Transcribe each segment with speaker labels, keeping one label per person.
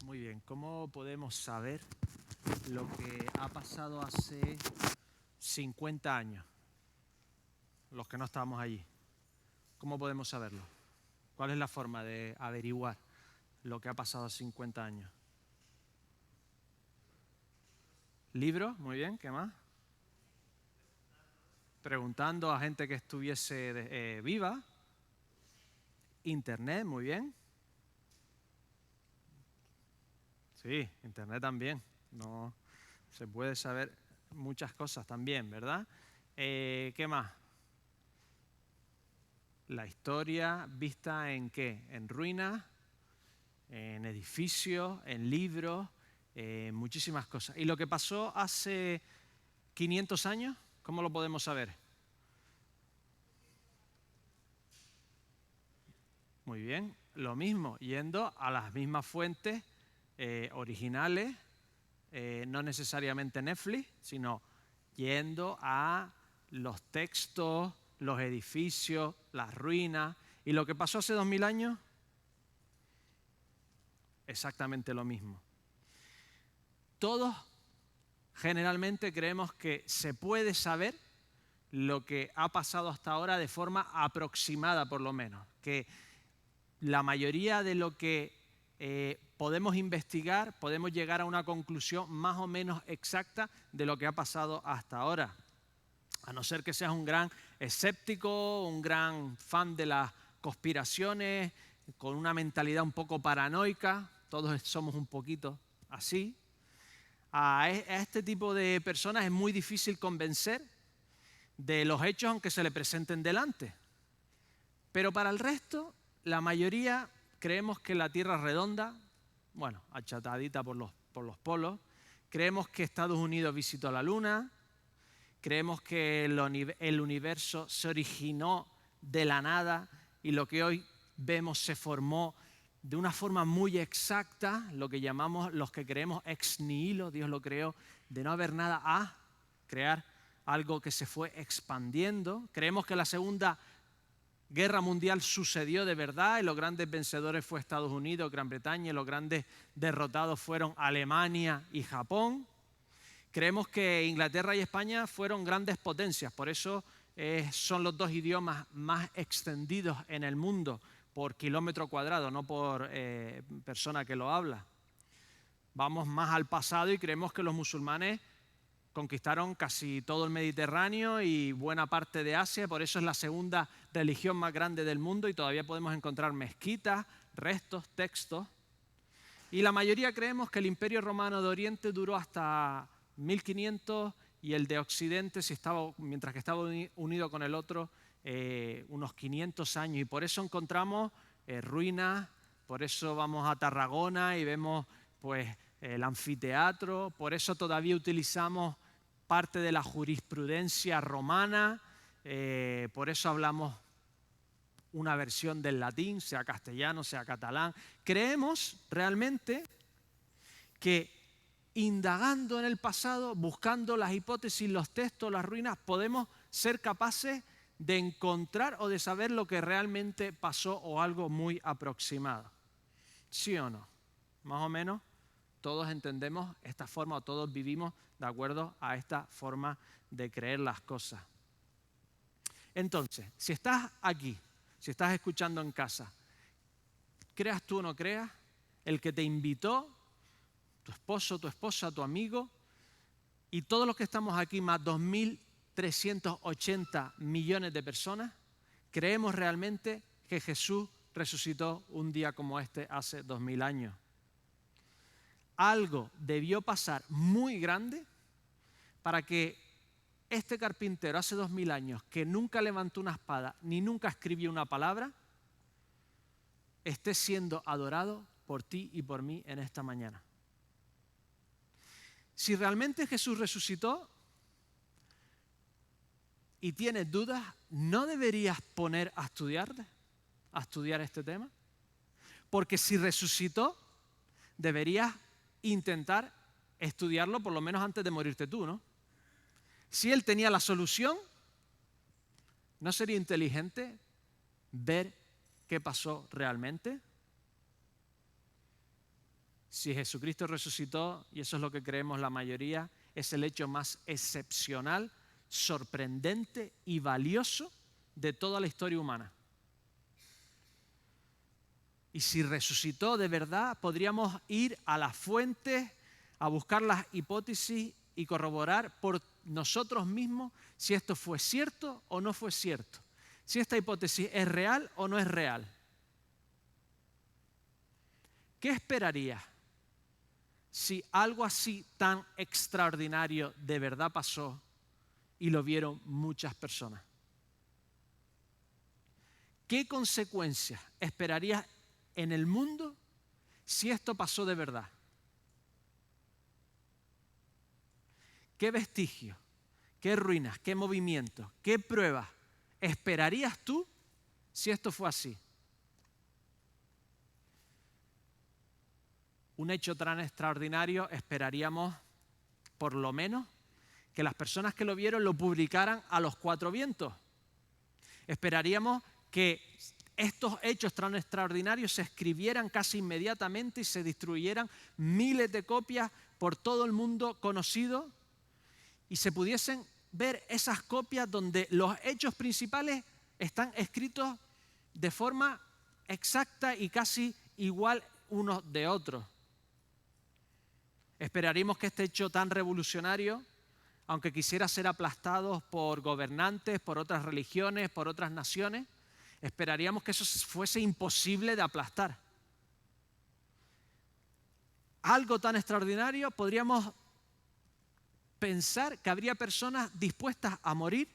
Speaker 1: Muy bien, ¿cómo podemos saber lo que ha pasado hace 50 años? Los que no estábamos allí. ¿Cómo podemos saberlo? ¿Cuál es la forma de averiguar lo que ha pasado hace 50 años? ¿Libros? Muy bien, ¿qué más? Preguntando a gente que estuviese viva. Internet, muy bien. Sí, Internet también. No, se puede saber muchas cosas también, ¿verdad? ¿Qué más? La historia vista en qué? En ruinas, en edificios, en libros, en muchísimas cosas. ¿Y lo que pasó hace 500 años? ¿Cómo lo podemos saber? Muy bien, lo mismo, yendo a las mismas fuentes originales, no necesariamente Netflix, sino yendo a los textos, los edificios, las ruinas. ¿Y lo que pasó hace 2000 años? Exactamente lo mismo. Todos generalmente creemos que se puede saber lo que ha pasado hasta ahora de forma aproximada, por lo menos. Que la mayoría de lo que podemos investigar, podemos llegar a una conclusión más o menos exacta de lo que ha pasado hasta ahora. A no ser que seas un gran escéptico, un gran fan de las conspiraciones, con una mentalidad un poco paranoica, todos somos un poquito así. A este tipo de personas es muy difícil convencer de los hechos aunque se le presenten delante. Pero para el resto, la mayoría creemos que la Tierra es redonda, bueno, achatadita por los polos. Creemos que Estados Unidos visitó la Luna. Creemos que el universo se originó de la nada y lo que hoy vemos se formó de una forma muy exacta, lo que llamamos, los que creemos ex nihilo, Dios lo creó, de no haber nada a crear algo que se fue expandiendo. Creemos que la Segunda Guerra Mundial sucedió de verdad y los grandes vencedores fue Estados Unidos, Gran Bretaña, y los grandes derrotados fueron Alemania y Japón. Creemos que Inglaterra y España fueron grandes potencias, por eso son los dos idiomas más extendidos en el mundo por kilómetro cuadrado, no por persona que lo habla. Vamos más al pasado y creemos que los musulmanes conquistaron casi todo el Mediterráneo y buena parte de Asia, por eso es la segunda religión más grande del mundo y todavía podemos encontrar mezquitas, restos, textos. Y la mayoría creemos que el Imperio Romano de Oriente duró hasta 1500 y el de Occidente, mientras que estaba unido con el otro, unos 500 años. Y por eso encontramos ruinas, por eso vamos a Tarragona y vemos pues, el anfiteatro, por eso todavía utilizamos parte de la jurisprudencia romana, por eso hablamos una versión del latín, sea castellano, sea catalán. Creemos realmente que indagando en el pasado, buscando las hipótesis, los textos, las ruinas, podemos ser capaces de encontrar o de saber lo que realmente pasó o algo muy aproximado. ¿Sí o no? Más o menos todos entendemos esta forma o todos vivimos de acuerdo a esta forma de creer las cosas. Entonces, si estás aquí, si estás escuchando en casa, creas tú o no creas, el que te invitó, tu esposo, tu esposa, tu amigo, y todos los que estamos aquí, más 2.380 millones de personas, creemos realmente que Jesús resucitó un día como este hace 2000 años. Algo debió pasar muy grande para que este carpintero hace 2000 años, que nunca levantó una espada ni nunca escribió una palabra, esté siendo adorado por ti y por mí en esta mañana. Si realmente Jesús resucitó y tienes dudas, ¿no deberías poner a estudiar este tema? Porque si resucitó, deberías intentar estudiarlo por lo menos antes de morirte tú, ¿no? Si Él tenía la solución, ¿no sería inteligente ver qué pasó realmente? Si Jesucristo resucitó, y eso es lo que creemos la mayoría, es el hecho más excepcional, sorprendente y valioso de toda la historia humana. Y si resucitó de verdad, podríamos ir a las fuentes, a buscar las hipótesis y corroborar por nosotros mismos si esto fue cierto o no fue cierto. Si esta hipótesis es real o no es real. ¿Qué esperarías si algo así tan extraordinario de verdad pasó y lo vieron muchas personas? ¿Qué consecuencias esperarías en el mundo si esto pasó de verdad? ¿Qué vestigios, qué ruinas, qué movimientos, qué pruebas esperarías tú si esto fue así? Un hecho tan extraordinario esperaríamos, por lo menos, que las personas que lo vieron lo publicaran a los cuatro vientos. Esperaríamos que estos hechos tan extraordinarios se escribieran casi inmediatamente y se distribuyeran miles de copias por todo el mundo conocido y se pudiesen ver esas copias donde los hechos principales están escritos de forma exacta y casi igual unos de otros. Esperaríamos que este hecho tan revolucionario, aunque quisiera ser aplastado por gobernantes, por otras religiones, por otras naciones, esperaríamos que eso fuese imposible de aplastar. Algo tan extraordinario, podríamos pensar que habría personas dispuestas a morir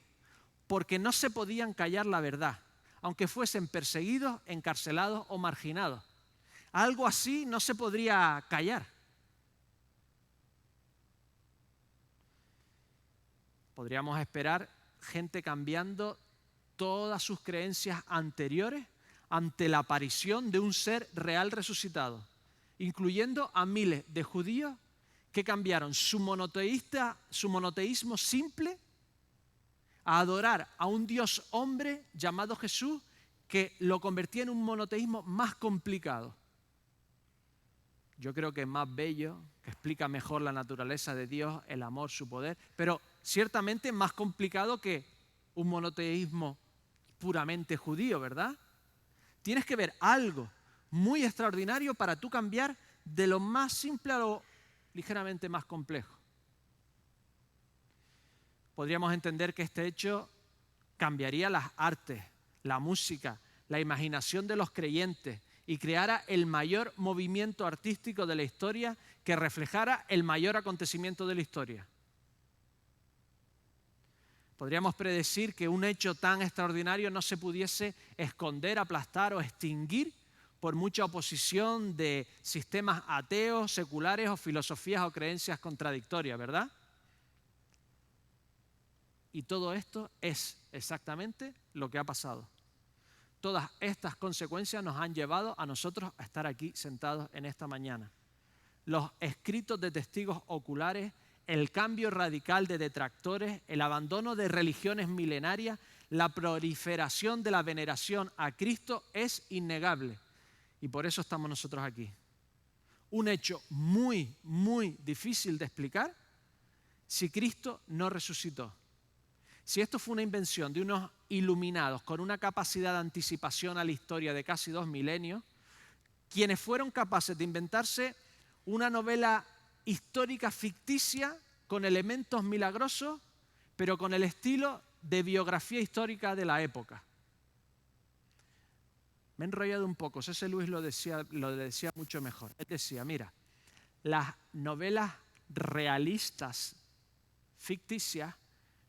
Speaker 1: porque no se podían callar la verdad, aunque fuesen perseguidos, encarcelados o marginados. Algo así no se podría callar. Podríamos esperar gente cambiando todas sus creencias anteriores ante la aparición de un ser real resucitado, incluyendo a miles de judíos que cambiaron su monoteísmo simple a adorar a un Dios hombre llamado Jesús que lo convertía en un monoteísmo más complicado. Yo creo que es más bello, que explica mejor la naturaleza de Dios, el amor, su poder, pero ciertamente más complicado que un monoteísmo puramente judío, ¿verdad? Tienes que ver algo muy extraordinario para tú cambiar de lo más simple a lo ligeramente más complejo. Podríamos entender que este hecho cambiaría las artes, la música, la imaginación de los creyentes y creara el mayor movimiento artístico de la historia que reflejara el mayor acontecimiento de la historia. Podríamos predecir que un hecho tan extraordinario no se pudiese esconder, aplastar o extinguir por mucha oposición de sistemas ateos, seculares o filosofías o creencias contradictorias, ¿verdad? Y todo esto es exactamente lo que ha pasado. Todas estas consecuencias nos han llevado a nosotros a estar aquí sentados en esta mañana. Los escritos de testigos oculares, el cambio radical de detractores, el abandono de religiones milenarias, la proliferación de la veneración a Cristo es innegable. Y por eso estamos nosotros aquí. Un hecho muy, muy difícil de explicar si Cristo no resucitó. Si esto fue una invención de unos iluminados con una capacidad de anticipación a la historia de casi 2 milenios, quienes fueron capaces de inventarse una novela histórica ficticia con elementos milagrosos, pero con el estilo de biografía histórica de la época. Me he enrollado un poco, C.S. Lewis lo decía mucho mejor. Él decía, mira, las novelas realistas ficticias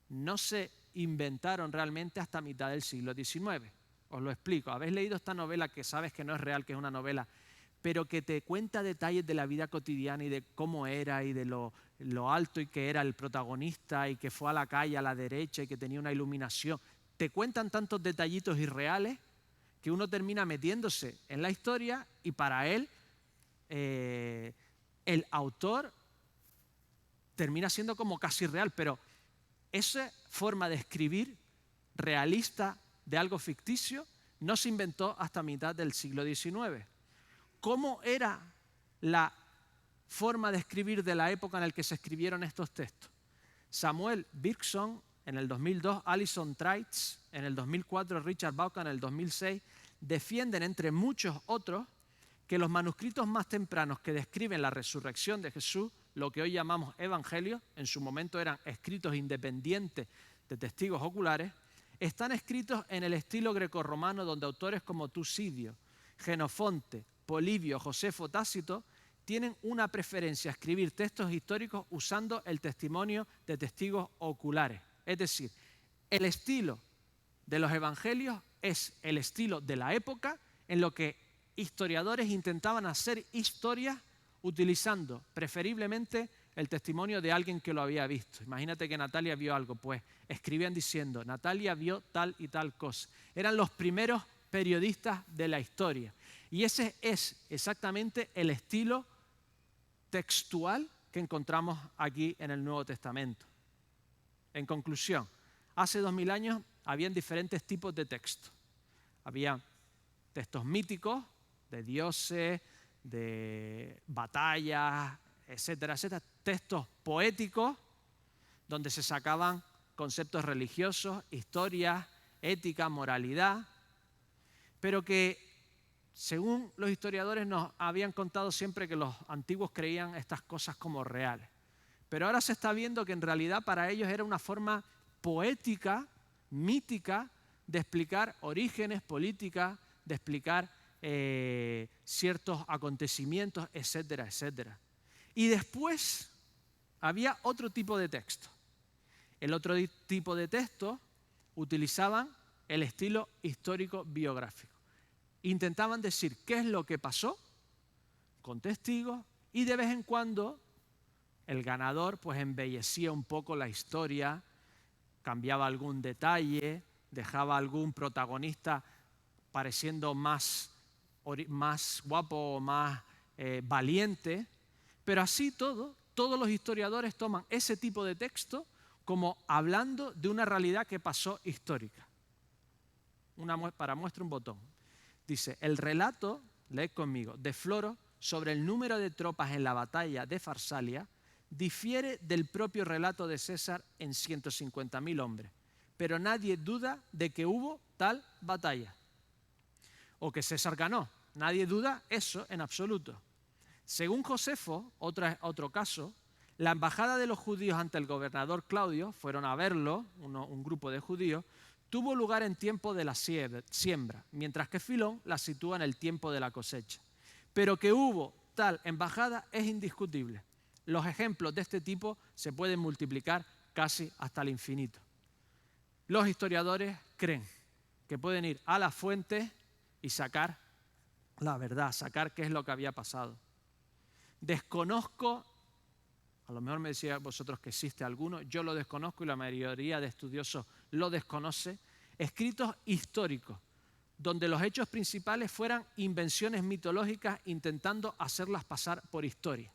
Speaker 1: no se inventaron realmente hasta mitad del siglo XIX. Os lo explico. Habéis leído esta novela que sabes que no es real, que es una novela, pero que te cuenta detalles de la vida cotidiana y de cómo era y de lo alto y que era el protagonista y que fue a la calle a la derecha y que tenía una iluminación. Te cuentan tantos detallitos irreales que uno termina metiéndose en la historia y para él el autor termina siendo como casi real, pero esa forma de escribir realista de algo ficticio no se inventó hasta mitad del siglo XIX. ¿Cómo era la forma de escribir de la época en la que se escribieron estos textos. Samuel Bergson en el 2002, Alison Trites en el 2004, Richard Vaughan en el 2006, defienden, entre muchos otros, que los manuscritos más tempranos que describen la resurrección de Jesús, lo que hoy llamamos evangelios, en su momento eran escritos independientes de testigos oculares, están escritos en el estilo grecorromano, donde autores como Tucidio, Genofonte, Polibio, Josefo, Tácito tienen una preferencia a escribir textos históricos usando el testimonio de testigos oculares. Es decir, el estilo de los evangelios es el estilo de la época en lo que historiadores intentaban hacer historias utilizando preferiblemente el testimonio de alguien que lo había visto. Imagínate que Natalia vio algo, pues escribían diciendo, Natalia vio tal y tal cosa. Eran los primeros periodistas de la historia. Y ese es exactamente el estilo textual que encontramos aquí en el Nuevo Testamento. En conclusión, hace 2000 años habían diferentes tipos de textos. Había textos míticos, de dioses, de batallas, etcétera, etcétera. Textos poéticos, donde se sacaban conceptos religiosos, historias, ética, moralidad, pero que, según los historiadores, nos habían contado siempre que los antiguos creían estas cosas como reales. Pero ahora se está viendo que en realidad para ellos era una forma poética, mítica, de explicar orígenes, políticas, de explicar ciertos acontecimientos, etcétera, etcétera. Y después había otro tipo de texto. El otro tipo de texto utilizaban el estilo histórico biográfico. Intentaban decir qué es lo que pasó con testigos y de vez en cuando el ganador pues embellecía un poco la historia, cambiaba algún detalle, dejaba algún protagonista pareciendo más guapo o más valiente, pero así todos los historiadores toman ese tipo de texto como hablando de una realidad que pasó histórica. Para muestra un botón. Dice, el relato, lee conmigo, de Floro sobre el número de tropas en la batalla de Farsalia difiere del propio relato de César en 150.000 hombres, pero nadie duda de que hubo tal batalla o que César ganó. Nadie duda eso en absoluto. Según Josefo, otro caso, la embajada de los judíos ante el gobernador Claudio, fueron a verlo, un grupo de judíos, tuvo lugar en tiempo de la siembra, mientras que Filón la sitúa en el tiempo de la cosecha. Pero que hubo tal embajada es indiscutible. Los ejemplos de este tipo se pueden multiplicar casi hasta el infinito. Los historiadores creen que pueden ir a la fuente y sacar la verdad, sacar qué es lo que había pasado. Desconozco, a lo mejor me decía vosotros que existe alguno, yo lo desconozco y la mayoría de estudiosos lo desconoce, escritos históricos, donde los hechos principales fueran invenciones mitológicas intentando hacerlas pasar por historia.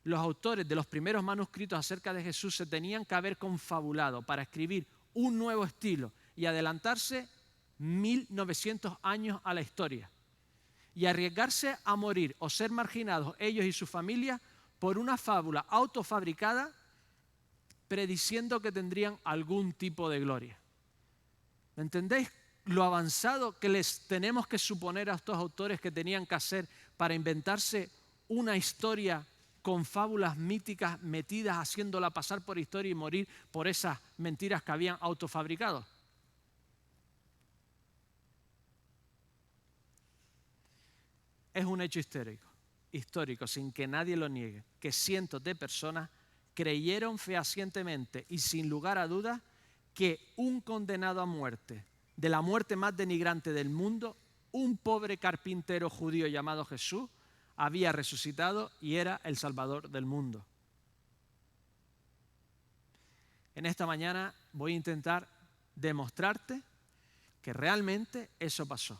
Speaker 1: Los autores de los primeros manuscritos acerca de Jesús se tenían que haber confabulado para escribir un nuevo estilo y adelantarse 1900 años a la historia y arriesgarse a morir o ser marginados ellos y su familia por una fábula autofabricada prediciendo que tendrían algún tipo de gloria. ¿Entendéis lo avanzado que les tenemos que suponer a estos autores que tenían que hacer para inventarse una historia con fábulas míticas metidas, haciéndola pasar por historia y morir por esas mentiras que habían autofabricado? Es un hecho histórico, sin que nadie lo niegue, que cientos de personas creyeron fehacientemente y sin lugar a dudas que un condenado a muerte, de la muerte más denigrante del mundo, un pobre carpintero judío llamado Jesús, había resucitado y era el Salvador del mundo. En esta mañana voy a intentar demostrarte que realmente eso pasó.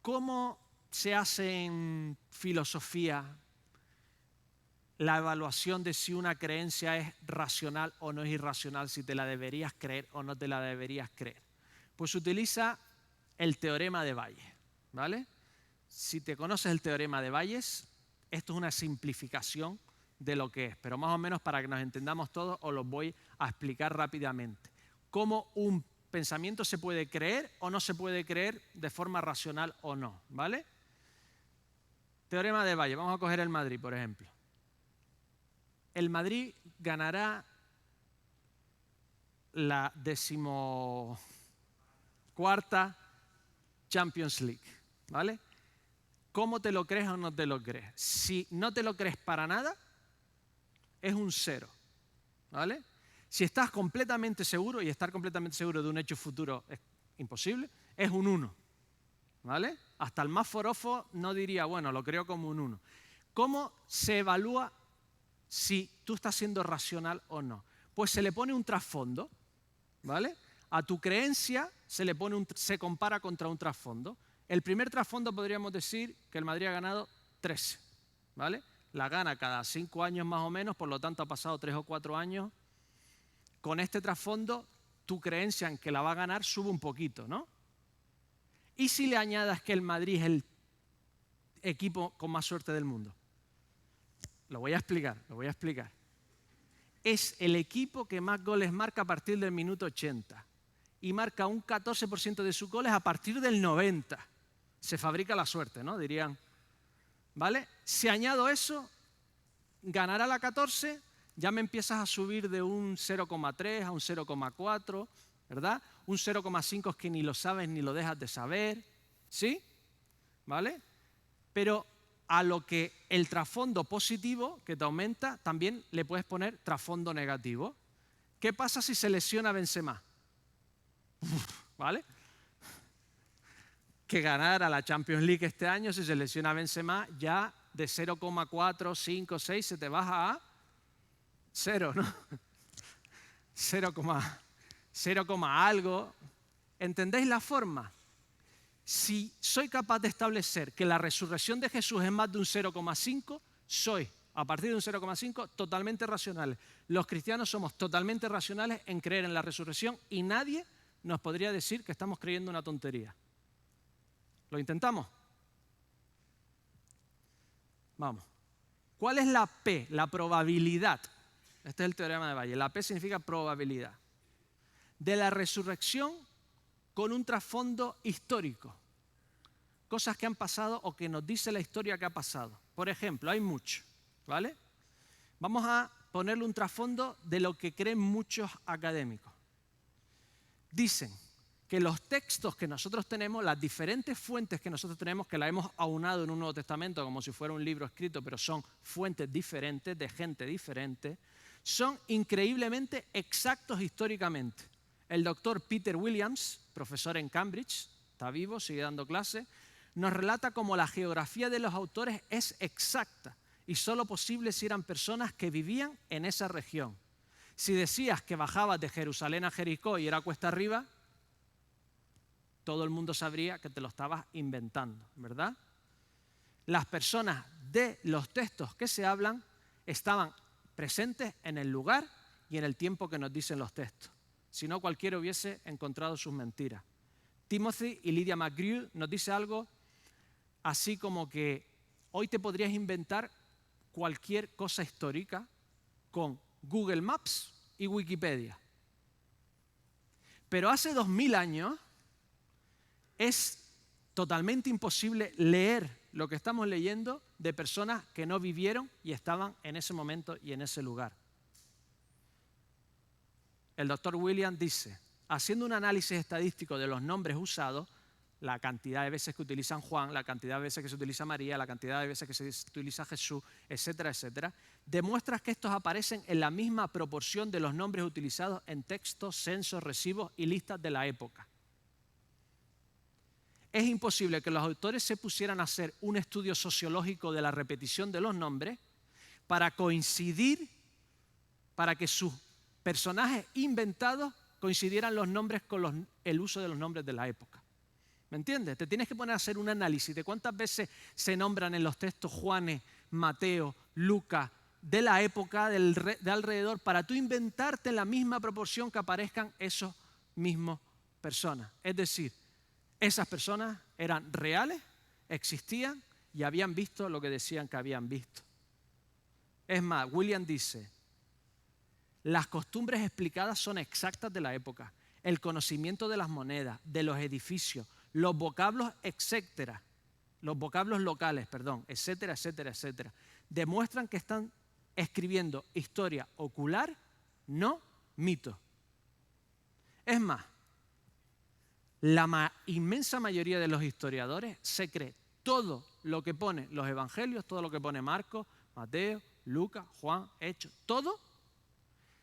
Speaker 1: ¿Cómo se hace en filosofía la evaluación de si una creencia es racional o no es irracional, si te la deberías creer o no te la deberías creer? Pues utiliza el teorema de Bayes, ¿vale? Si te conoces el teorema de Bayes, esto es una simplificación de lo que es, pero más o menos para que nos entendamos todos os lo voy a explicar rápidamente. Cómo un pensamiento se puede creer o no se puede creer de forma racional o no, ¿vale? Teorema de Bayes, vamos a coger el Madrid, por ejemplo. El Madrid ganará la 14ª Champions League, ¿vale? ¿Cómo te lo crees o no te lo crees? Si no te lo crees para nada, es un 0, ¿vale? Si estás completamente seguro, y estar completamente seguro de un hecho futuro es imposible, es un 1, ¿vale? Hasta el más forofo no diría, bueno, lo creo como un 1. ¿Cómo se evalúa si tú estás siendo racional o no? Pues se le pone un trasfondo, ¿vale? A tu creencia se compara contra un trasfondo. El primer trasfondo podríamos decir que el Madrid ha ganado 13, ¿vale? La gana cada 5 años más o menos, por lo tanto ha pasado 3 o 4 años. Con este trasfondo, tu creencia en que la va a ganar sube un poquito, ¿no? ¿Y si le añadas que el Madrid es el equipo con más suerte del mundo? Lo voy a explicar. Es el equipo que más goles marca a partir del minuto 80 y marca un 14% de sus goles a partir del 90. Se fabrica la suerte, ¿no? Dirían, ¿vale? Si añado eso, ganará la 14, ya me empiezas a subir de un 0,3 a un 0,4, ¿verdad? Un 0,5 es que ni lo sabes ni lo dejas de saber, ¿sí? ¿Vale? Pero a lo que el trasfondo positivo que te aumenta, también le puedes poner trasfondo negativo. ¿Qué pasa si se lesiona Benzema? ¿Vale? Que ganara la Champions League este año, si se lesiona Benzema, ya de 0,4, 5, 6 se te baja a 0, ¿no? 0, algo. ¿Entendéis la forma? Si soy capaz de establecer que la resurrección de Jesús es más de un 0,5, soy, a partir de un 0,5, totalmente racional. Los cristianos somos totalmente racionales en creer en la resurrección y nadie nos podría decir que estamos creyendo una tontería. ¿Lo intentamos? Vamos. ¿Cuál es la P? La probabilidad. Este es el teorema de Bayes. La P significa probabilidad. De la resurrección con un trasfondo histórico. Cosas que han pasado o que nos dice la historia que ha pasado. Por ejemplo, hay mucho, ¿vale? Vamos a ponerle un trasfondo de lo que creen muchos académicos. Dicen que los textos que nosotros tenemos, las diferentes fuentes que nosotros tenemos, que las hemos aunado en un Nuevo Testamento como si fuera un libro escrito, pero son fuentes diferentes, de gente diferente, son increíblemente exactos históricamente. El doctor Peter Williams, profesor en Cambridge, está vivo, sigue dando clase, nos relata cómo la geografía de los autores es exacta y solo posible si eran personas que vivían en esa región. Si decías que bajabas de Jerusalén a Jericó y era cuesta arriba, todo el mundo sabría que te lo estabas inventando, ¿verdad? Las personas de los textos que se hablan estaban presentes en el lugar y en el tiempo que nos dicen los textos. Si no, cualquiera hubiese encontrado sus mentiras. Timothy y Lydia McGrew nos dice algo así como que hoy te podrías inventar cualquier cosa histórica con Google Maps y Wikipedia. Pero hace 2000 años es totalmente imposible leer lo que estamos leyendo de personas que no vivieron y estaban en ese momento y en ese lugar. El doctor Williams dice, haciendo un análisis estadístico de los nombres usados, la cantidad de veces que utilizan Juan, la cantidad de veces que se utiliza María, la cantidad de veces que se utiliza Jesús, etcétera, etcétera, demuestra que estos aparecen en la misma proporción de los nombres utilizados en textos, censos, recibos y listas de la época. Es imposible que los autores se pusieran a hacer un estudio sociológico de la repetición de los nombres para coincidir, para que sus personajes inventados coincidieran los nombres con el uso de los nombres de la época. ¿Me entiendes? Te tienes que poner a hacer un análisis de cuántas veces se nombran en los textos Juanes, Mateo, Lucas, de la época, de alrededor, para tú inventarte en la misma proporción que aparezcan esos mismos personas. Es decir, esas personas eran reales existían y habían visto lo que decían que habían visto. Es más, William dice, las costumbres explicadas son exactas de la época, el conocimiento de las monedas, de los edificios, los vocablos, etcétera, los vocablos locales, perdón, etcétera, etcétera, etcétera, demuestran que están escribiendo historia ocular, no mito. Es más, la inmensa mayoría de los historiadores se cree todo lo que pone los evangelios, todo lo que pone Marcos, Mateo, Lucas, Juan, Hechos, todo.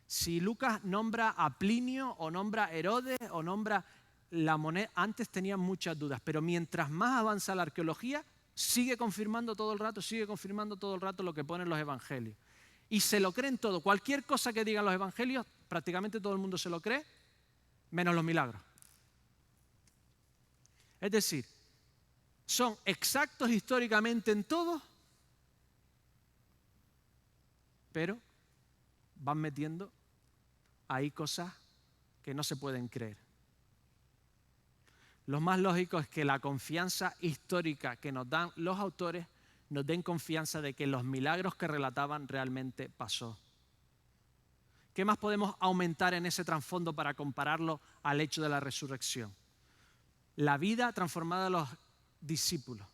Speaker 1: Si Lucas nombra a Plinio o nombra a Herodes o nombra la moneda, antes tenían muchas dudas, pero mientras más avanza la arqueología, sigue confirmando todo el rato lo que ponen los evangelios. Y se lo creen todo. Cualquier cosa que digan los evangelios, prácticamente todo el mundo se lo cree, menos los milagros. Es decir, son exactos históricamente en todo, pero van metiendo ahí cosas que no se pueden creer. Lo más lógico es que la confianza histórica que nos dan los autores nos den confianza de que los milagros que relataban realmente pasó. ¿Qué más podemos aumentar en ese trasfondo para compararlo al hecho de la resurrección? La vida transformada de los discípulos.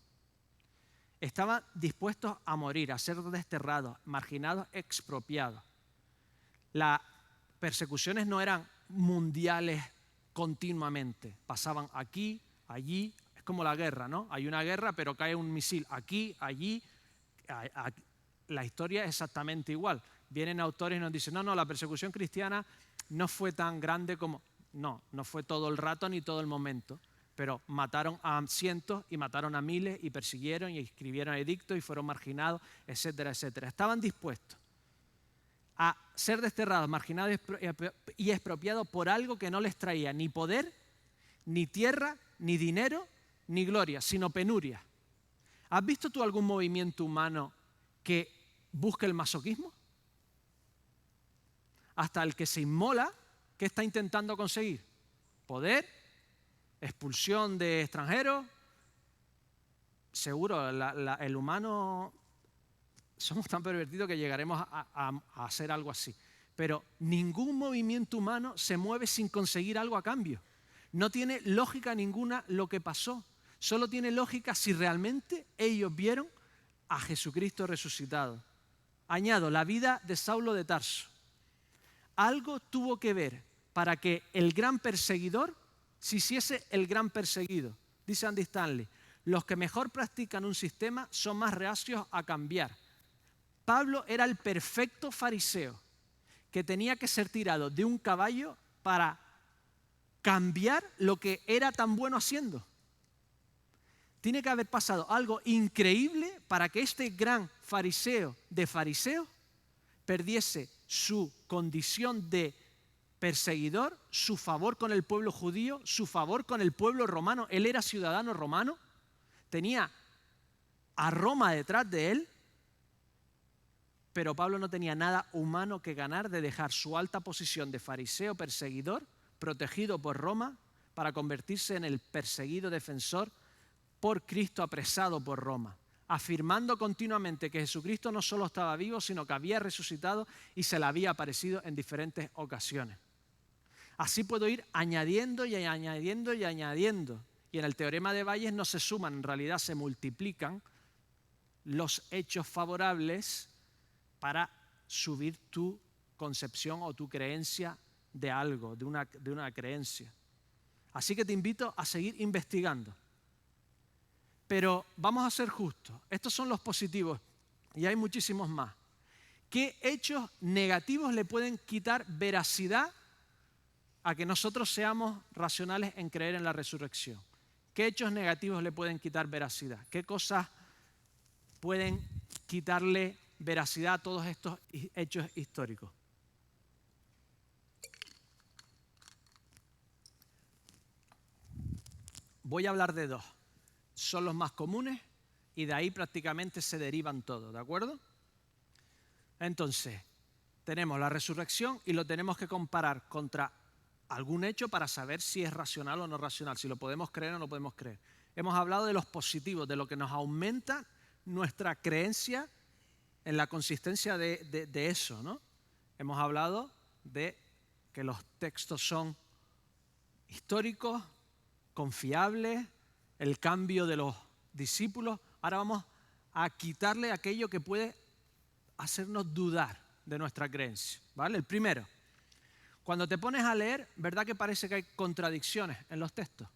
Speaker 1: Estaban dispuestos a morir, a ser desterrados, marginados, expropiados. Las persecuciones no eran mundiales continuamente. Pasaban aquí, allí. Es como la guerra, ¿no? Hay una guerra, pero cae un misil aquí, allí. La historia es exactamente igual. Vienen autores y nos dicen, no, la persecución cristiana no fue tan grande como... No fue todo el rato ni todo el momento. Pero mataron a cientos y mataron a miles y persiguieron y escribieron edictos y fueron marginados, etcétera, etcétera. Estaban dispuestos a ser desterrados, marginados y expropiados por algo que no les traía ni poder, ni tierra, ni dinero, ni gloria, sino penuria. ¿Has visto tú algún movimiento humano que busque el masoquismo? Hasta el que se inmola, ¿qué está intentando conseguir? Poder, expulsión de extranjeros. Seguro, el humano... Somos tan pervertidos que llegaremos a hacer algo así. Pero ningún movimiento humano se mueve sin conseguir algo a cambio. No tiene lógica ninguna lo que pasó. Solo tiene lógica si realmente ellos vieron a Jesucristo resucitado. Añado, la vida de Saulo de Tarso. Algo tuvo que ver para que el gran perseguidor se hiciese el gran perseguido. Dice Andy Stanley, los que mejor practican un sistema son más reacios a cambiar. Pablo era el perfecto fariseo que tenía que ser tirado de un caballo para cambiar lo que era tan bueno haciendo. Tiene que haber pasado algo increíble para que este gran fariseo de fariseo perdiese su condición de perseguidor, su favor con el pueblo judío, su favor con el pueblo romano. Él era ciudadano romano, tenía a Roma detrás de él, pero Pablo no tenía nada humano que ganar de dejar su alta posición de fariseo perseguidor, protegido por Roma, para convertirse en el perseguido defensor por Cristo, apresado por Roma, afirmando continuamente que Jesucristo no solo estaba vivo, sino que había resucitado y se le había aparecido en diferentes ocasiones. Así puedo ir añadiendo y añadiendo y añadiendo. Y en el teorema de Bayes no se suman, en realidad se multiplican los hechos favorables para subir tu concepción o tu creencia de algo, de una creencia. Así que te invito a seguir investigando. Pero vamos a ser justos. Estos son los positivos y hay muchísimos más. ¿Qué hechos negativos le pueden quitar veracidad a que nosotros seamos racionales en creer en la resurrección? ¿Qué hechos negativos le pueden quitar veracidad? ¿Qué cosas pueden quitarle veracidad a todos estos hechos históricos? Voy a hablar de dos. Son los más comunes y de ahí prácticamente se derivan todos, ¿de acuerdo? Entonces, tenemos la resurrección y lo tenemos que comparar contra algún hecho para saber si es racional o no racional, si lo podemos creer o no podemos creer. Hemos hablado de los positivos, de lo que nos aumenta nuestra creencia en la consistencia de eso, ¿no? Hemos hablado de que los textos son históricos, confiables, el cambio de los discípulos. Ahora vamos a quitarle aquello que puede hacernos dudar de nuestra creencia, ¿vale? El primero, cuando te pones a leer, ¿verdad que parece que hay contradicciones en los textos?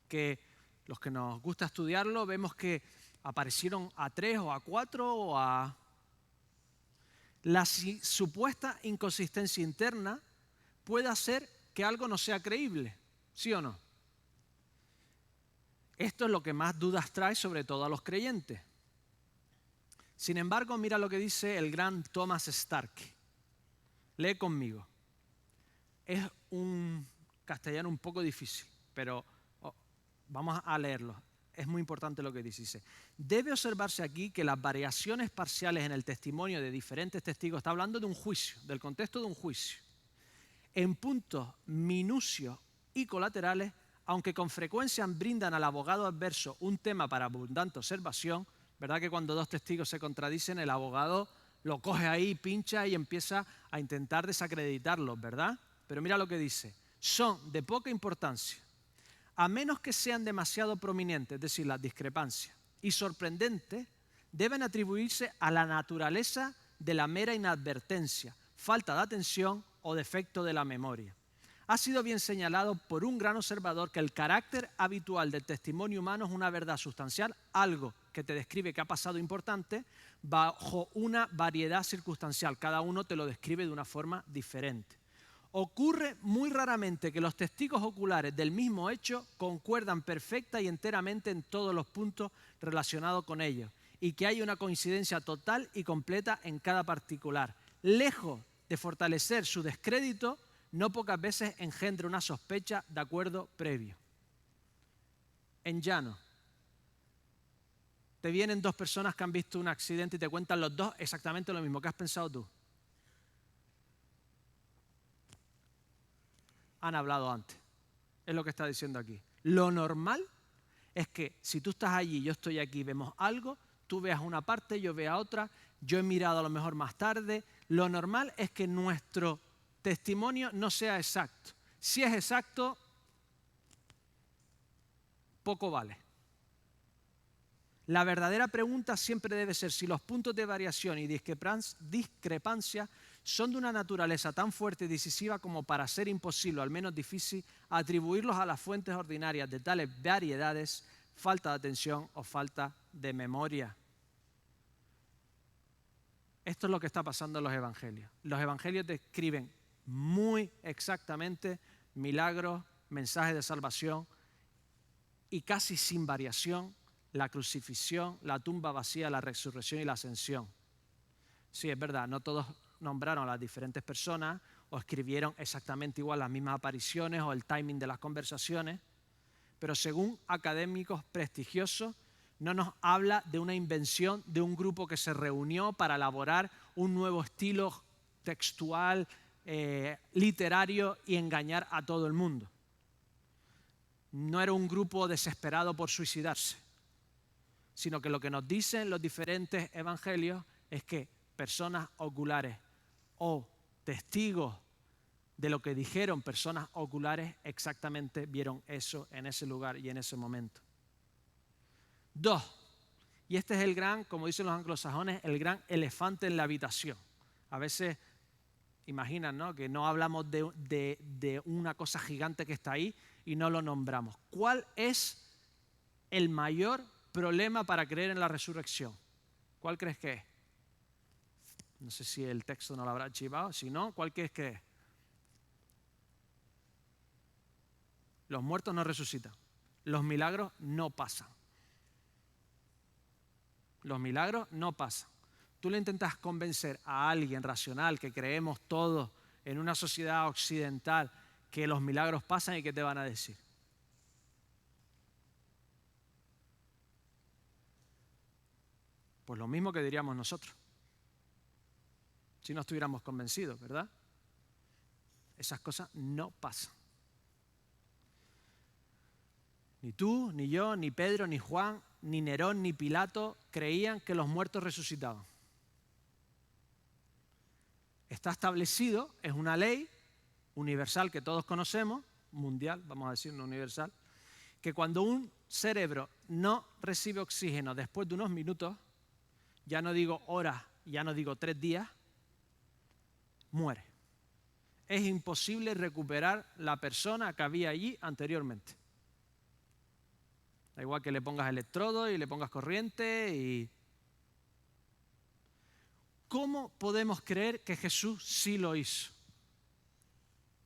Speaker 1: Que los que nos gusta estudiarlo vemos que aparecieron a 3 o a 4 o a... La supuesta inconsistencia interna puede hacer que algo no sea creíble, ¿sí o no? Esto es lo que más dudas trae, sobre todo a los creyentes. Sin embargo, mira lo que dice el gran Thomas Stark. Lee conmigo. Es un castellano un poco difícil, pero vamos a leerlo. Es muy importante lo que dice. Dice, debe observarse aquí que las variaciones parciales en el testimonio de diferentes testigos, está hablando de un juicio, del contexto de un juicio, en puntos minucios y colaterales, aunque con frecuencia brindan al abogado adverso un tema para abundante observación, ¿verdad que cuando dos testigos se contradicen, el abogado lo coge ahí, pincha y empieza a intentar desacreditarlos, ¿verdad? Pero mira lo que dice, son de poca importancia, a menos que sean demasiado prominentes, es decir, las discrepancias, y sorprendentes, deben atribuirse a la naturaleza de la mera inadvertencia, falta de atención o defecto de la memoria. Ha sido bien señalado por un gran observador que el carácter habitual del testimonio humano es una verdad sustancial, algo que te describe que ha pasado importante, bajo una variedad circunstancial. Cada uno te lo describe de una forma diferente. Ocurre muy raramente que los testigos oculares del mismo hecho concuerdan perfecta y enteramente en todos los puntos relacionados con ellos y que hay una coincidencia total y completa en cada particular. Lejos de fortalecer su descrédito, no pocas veces engendra una sospecha de acuerdo previo. En llano, te vienen dos personas que han visto un accidente y te cuentan los dos exactamente lo mismo. ¿Qué has pensado tú? Han hablado antes. Es lo que está diciendo aquí. Lo normal es que si tú estás allí, yo estoy aquí, vemos algo, tú veas una parte, yo vea otra, yo he mirado a lo mejor más tarde. Lo normal es que nuestro testimonio no sea exacto. Si es exacto, poco vale. La verdadera pregunta siempre debe ser si los puntos de variación y discrepancia son de una naturaleza tan fuerte y decisiva como para ser imposible, o al menos difícil, atribuirlos a las fuentes ordinarias de tales variedades, falta de atención o falta de memoria. Esto es lo que está pasando en los evangelios. Los evangelios describen muy exactamente milagros, mensajes de salvación y casi sin variación la crucifixión, la tumba vacía, la resurrección y la ascensión. Sí, es verdad, no todos nombraron a las diferentes personas o escribieron exactamente igual las mismas apariciones o el timing de las conversaciones, pero según académicos prestigiosos, no nos habla de una invención de un grupo que se reunió para elaborar un nuevo estilo textual, literario y engañar a todo el mundo. No era un grupo desesperado por suicidarse, sino que lo que nos dicen los diferentes evangelios es que personas oculares o testigos de lo que dijeron personas oculares exactamente vieron eso en ese lugar y en ese momento. 2. Y este es el gran, como dicen los anglosajones, el gran elefante en la habitación. A veces imaginan, ¿no?, que no hablamos de una cosa gigante que está ahí y no lo nombramos. ¿Cuál es el mayor problema para creer en la resurrección? ¿Cuál crees que es? No sé si el texto no lo habrá archivado. Si no, ¿cuál crees que es? Los muertos no resucitan. Los milagros no pasan. Los milagros no pasan. Tú le intentas convencer a alguien racional que creemos todos en una sociedad occidental que los milagros pasan y ¿qué te van a decir? Pues lo mismo que diríamos nosotros, si no estuviéramos convencidos, ¿verdad? Esas cosas no pasan. Ni tú, ni yo, ni Pedro, ni Juan, ni Nerón, ni Pilato creían que los muertos resucitaban. Está establecido, es una ley universal que todos conocemos, mundial, vamos a decir, no universal, que cuando un cerebro no recibe oxígeno después de unos minutos, ya no digo horas, ya no digo 3 días, muere. Es imposible recuperar la persona que había allí anteriormente. Da igual que le pongas electrodos y le pongas corriente y... ¿Cómo podemos creer que Jesús sí lo hizo?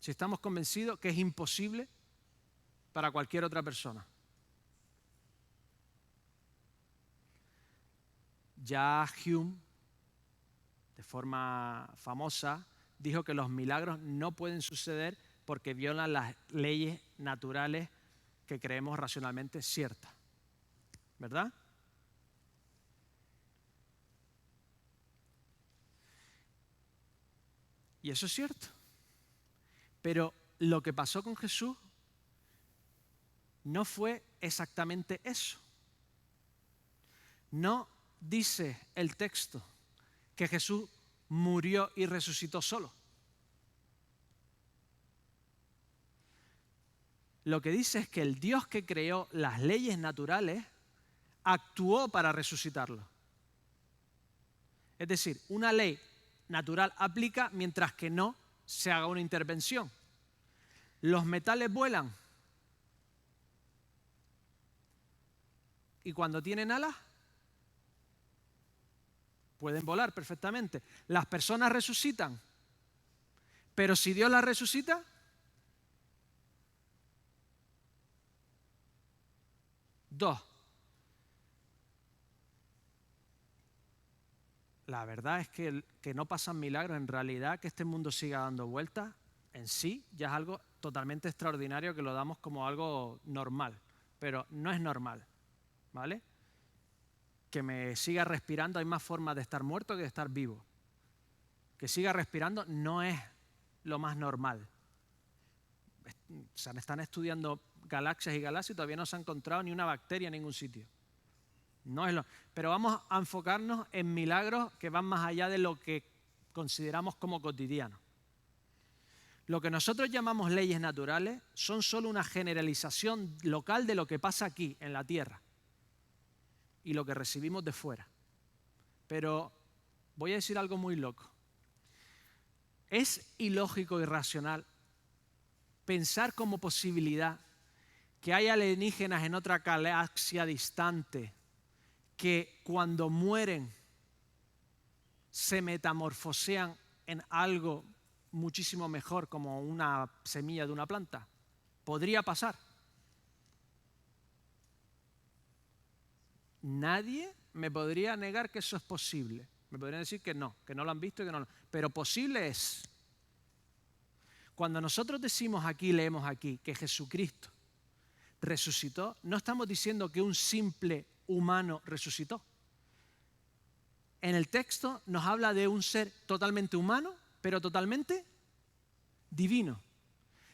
Speaker 1: Si estamos convencidos que es imposible para cualquier otra persona. Ya Hume, de forma famosa, dijo que los milagros no pueden suceder porque violan las leyes naturales que creemos racionalmente ciertas. ¿Verdad? Y eso es cierto. Pero lo que pasó con Jesús no fue exactamente eso. No dice el texto que Jesús murió y resucitó solo. Lo que dice es que el Dios que creó las leyes naturales actuó para resucitarlo. Es decir, una ley natural aplica mientras que no se haga una intervención. Los metales vuelan. Y cuando tienen alas, pueden volar perfectamente. Las personas resucitan. Pero si Dios las resucita, la verdad es que no pasan milagros. En realidad, que este mundo siga dando vueltas, en sí ya es algo totalmente extraordinario que lo damos como algo normal. Pero no es normal, ¿vale? Que me siga respirando, hay más formas de estar muerto que de estar vivo. Que siga respirando no es lo más normal. Se están estudiando galaxias y galaxias y todavía no se ha encontrado ni una bacteria en ningún sitio. No es pero vamos a enfocarnos en milagros que van más allá de lo que consideramos como cotidiano. Lo que nosotros llamamos leyes naturales son solo una generalización local de lo que pasa aquí, en la tierra, y lo que recibimos de fuera. Pero voy a decir algo muy loco. Es ilógico y irracional pensar como posibilidad que hay alienígenas en otra galaxia distante que cuando mueren se metamorfosean en algo muchísimo mejor, como una semilla de una planta. ¿Podría pasar? Nadie me podría negar que eso es posible. Me podrían decir que no lo han visto y que no. Pero posible es. Cuando nosotros decimos aquí, leemos aquí, que Jesucristo resucitó, no estamos diciendo que un simple humano resucitó. En el texto nos habla de un ser totalmente humano, pero totalmente divino.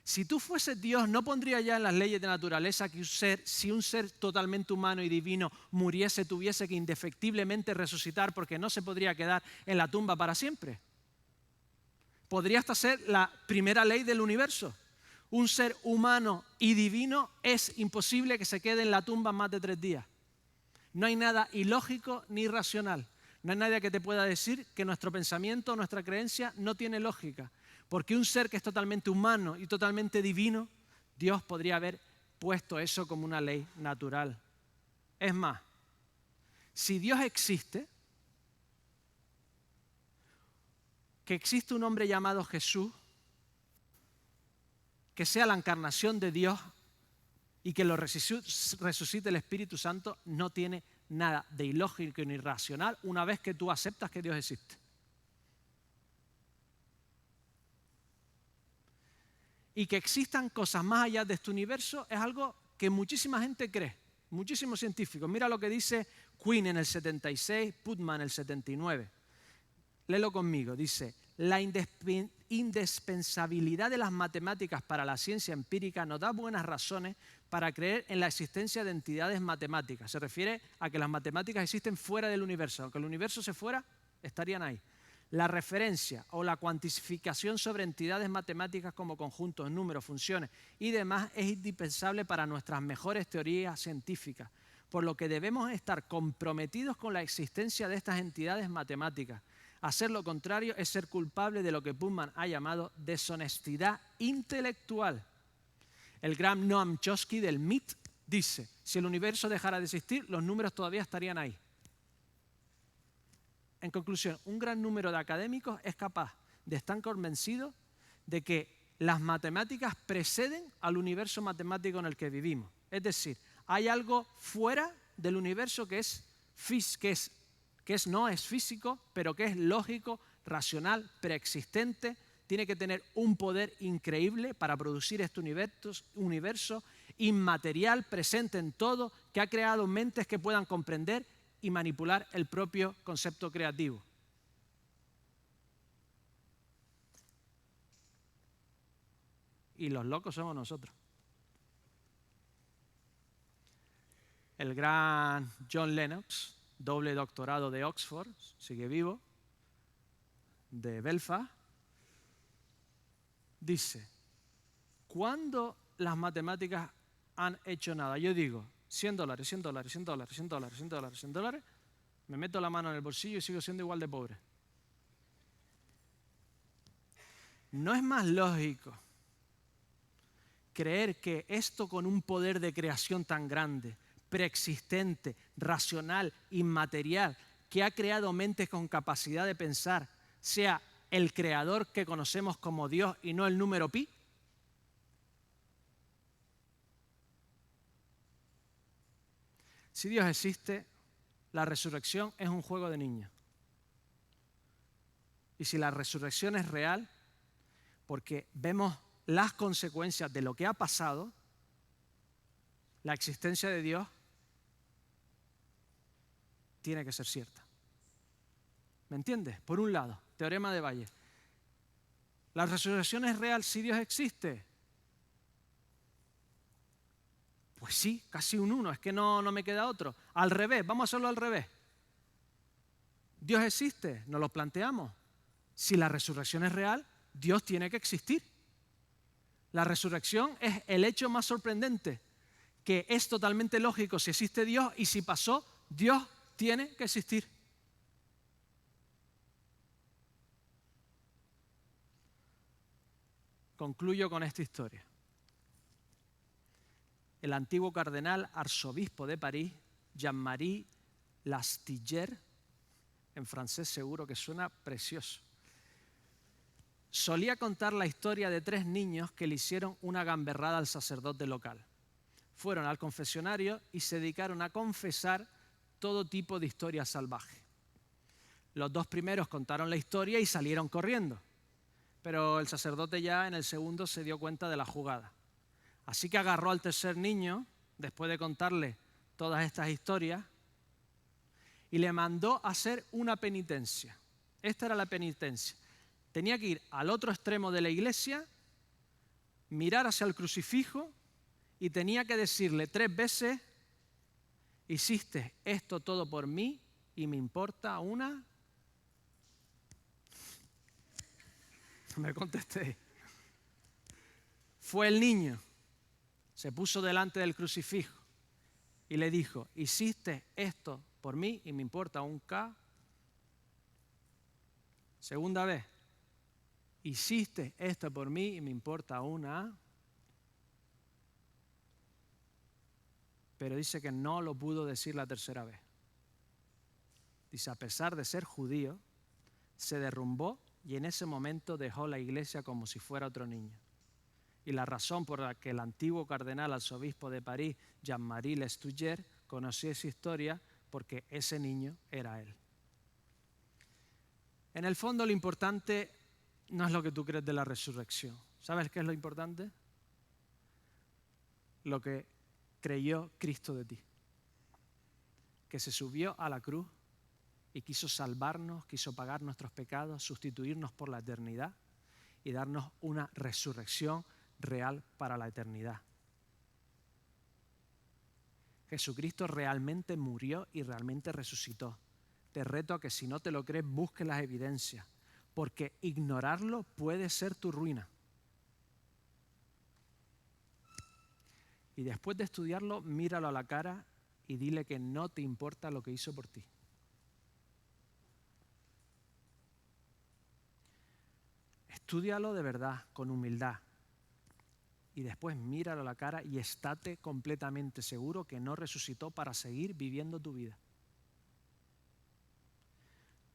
Speaker 1: Si tú fueses Dios, ¿no pondría ya en las leyes de naturaleza que si un ser totalmente humano y divino muriese, tuviese que indefectiblemente resucitar porque no se podría quedar en la tumba para siempre? Podría hasta ser la primera ley del universo. Un ser humano y divino es imposible que se quede en la tumba más de 3 días. No hay nada ilógico ni irracional. No hay nadie que te pueda decir que nuestro pensamiento, nuestra creencia no tiene lógica. Porque un ser que es totalmente humano y totalmente divino, Dios podría haber puesto eso como una ley natural. Es más, si Dios existe, que existe un hombre llamado Jesús, que sea la encarnación de Dios y que lo resucite el Espíritu Santo, no tiene nada de ilógico ni irracional una vez que tú aceptas que Dios existe. Y que existan cosas más allá de este universo es algo que muchísima gente cree, muchísimos científicos. Mira lo que dice Quinn en el 76, Putman en el 79. Léelo conmigo. Dice, La indispensabilidad de las matemáticas para la ciencia empírica nos da buenas razones para creer en la existencia de entidades matemáticas. Se refiere a que las matemáticas existen fuera del universo. Aunque el universo se fuera, estarían ahí. La referencia o la cuantificación sobre entidades matemáticas como conjuntos, números, funciones y demás es indispensable para nuestras mejores teorías científicas, por lo que debemos estar comprometidos con la existencia de estas entidades matemáticas. Hacer lo contrario es ser culpable de lo que Putnam ha llamado deshonestidad intelectual. El gran Noam Chomsky del MIT dice, si el universo dejara de existir, los números todavía estarían ahí. En conclusión, un gran número de académicos es capaz de estar convencidos de que las matemáticas preceden al universo matemático en el que vivimos. Es decir, hay algo fuera del universo que no es físico, pero que es lógico, racional, preexistente, tiene que tener un poder increíble para producir este universo inmaterial, presente en todo, que ha creado mentes que puedan comprender y manipular el propio concepto creativo. Y los locos somos nosotros. El gran John Lennox, doble doctorado de Oxford, sigue vivo, de Belfast, dice, ¿cuándo las matemáticas han hecho nada? Yo digo, $100, $100, $100, $100, $100, $100, me meto la mano en el bolsillo y sigo siendo igual de pobre. ¿No es más lógico creer que esto con un poder de creación tan grande, preexistente, racional, inmaterial, que ha creado mentes con capacidad de pensar, sea el creador que conocemos como Dios y no el número pi? Si Dios existe, la resurrección es un juego de niños. Y si la resurrección es real, porque vemos las consecuencias de lo que ha pasado, la existencia de Dios tiene que ser cierta. ¿Me entiendes? Por un lado, teorema de Bayes. ¿La resurrección es real si Dios existe? Pues sí, casi un 1, es que no me queda otro. Al revés, vamos a hacerlo al revés. ¿Dios existe? Nos lo planteamos. Si la resurrección es real, Dios tiene que existir. La resurrección es el hecho más sorprendente, que es totalmente lógico si existe Dios y si pasó, Dios tiene que existir. Concluyo con esta historia. El antiguo cardenal arzobispo de París, Jean-Marie Lastillière, en francés seguro que suena precioso, solía contar la historia de 3 niños que le hicieron una gamberrada al sacerdote local. Fueron al confesionario y se dedicaron a confesar todo tipo de historias salvajes. Los 2 primeros contaron la historia y salieron corriendo, pero el sacerdote ya en el segundo se dio cuenta de la jugada. Así que agarró al tercer niño, después de contarle todas estas historias, y le mandó a hacer una penitencia. Esta era la penitencia. Tenía que ir al otro extremo de la iglesia, mirar hacia el crucifijo y tenía que decirle 3 veces, hiciste esto todo por mí y me importa una... No me contesté. Fue el niño, se puso delante del crucifijo y le dijo, hiciste esto por mí y me importa un K. Segunda vez, hiciste esto por mí y me importa una A. Pero dice que no lo pudo decir la tercera vez. Dice, a pesar de ser judío, se derrumbó y en ese momento dejó la iglesia como si fuera otro niño. Y la razón por la que el antiguo cardenal arzobispo de París, Jean-Marie Lastillière, conocía esa historia, porque ese niño era él. En el fondo lo importante no es lo que tú crees de la resurrección. ¿Sabes qué es lo importante? Lo que creyó Cristo de ti. Que se subió a la cruz y quiso salvarnos, quiso pagar nuestros pecados, sustituirnos por la eternidad y darnos una resurrección real para la eternidad. Jesucristo realmente murió y realmente resucitó. Te reto a que si no te lo crees, busques las evidencias, porque ignorarlo puede ser tu ruina. Y después de estudiarlo, míralo a la cara y dile que no te importa lo que hizo por ti. Estúdialo de verdad, con humildad. Y después míralo a la cara y estate completamente seguro que no resucitó para seguir viviendo tu vida.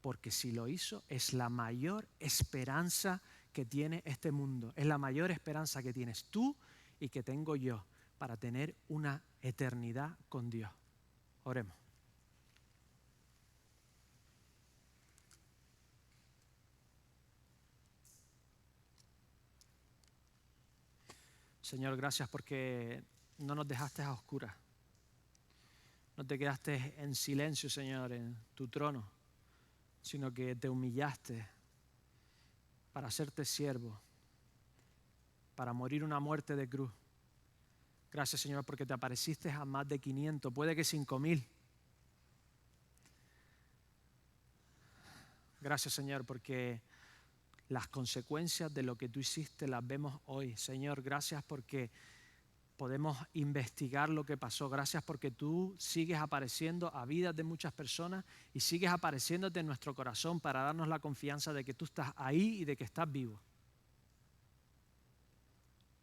Speaker 1: Porque si lo hizo, es la mayor esperanza que tiene este mundo. Es la mayor esperanza que tienes tú y que tengo yo para tener una eternidad con Dios. Oremos. Señor, gracias porque no nos dejaste a oscuras. No te quedaste en silencio, Señor, en tu trono, sino que te humillaste para hacerte siervo, para morir una muerte de cruz. Gracias, Señor, porque te apareciste a más de 500, puede que 5,000. Gracias, Señor, porque las consecuencias de lo que tú hiciste las vemos hoy. Señor, gracias porque podemos investigar lo que pasó. Gracias porque tú sigues apareciendo a vidas de muchas personas y sigues apareciéndote en nuestro corazón para darnos la confianza de que tú estás ahí y de que estás vivo.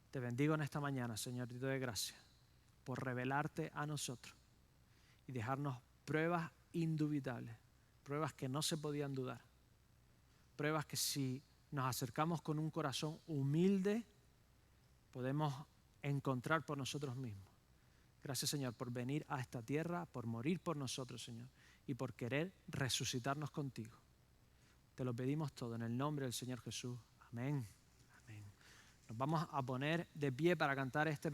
Speaker 1: Te bendigo en esta mañana, Señor, y te doy gracias por revelarte a nosotros y dejarnos pruebas indubitables, pruebas que no se podían dudar, pruebas que si nos acercamos con un corazón humilde podemos encontrar por nosotros mismos. Gracias, Señor, por venir a esta tierra, por morir por nosotros, Señor, y por querer resucitarnos contigo. Te lo pedimos todo en el nombre del Señor Jesús. Amén. Amén. Nos vamos a poner de pie para cantar este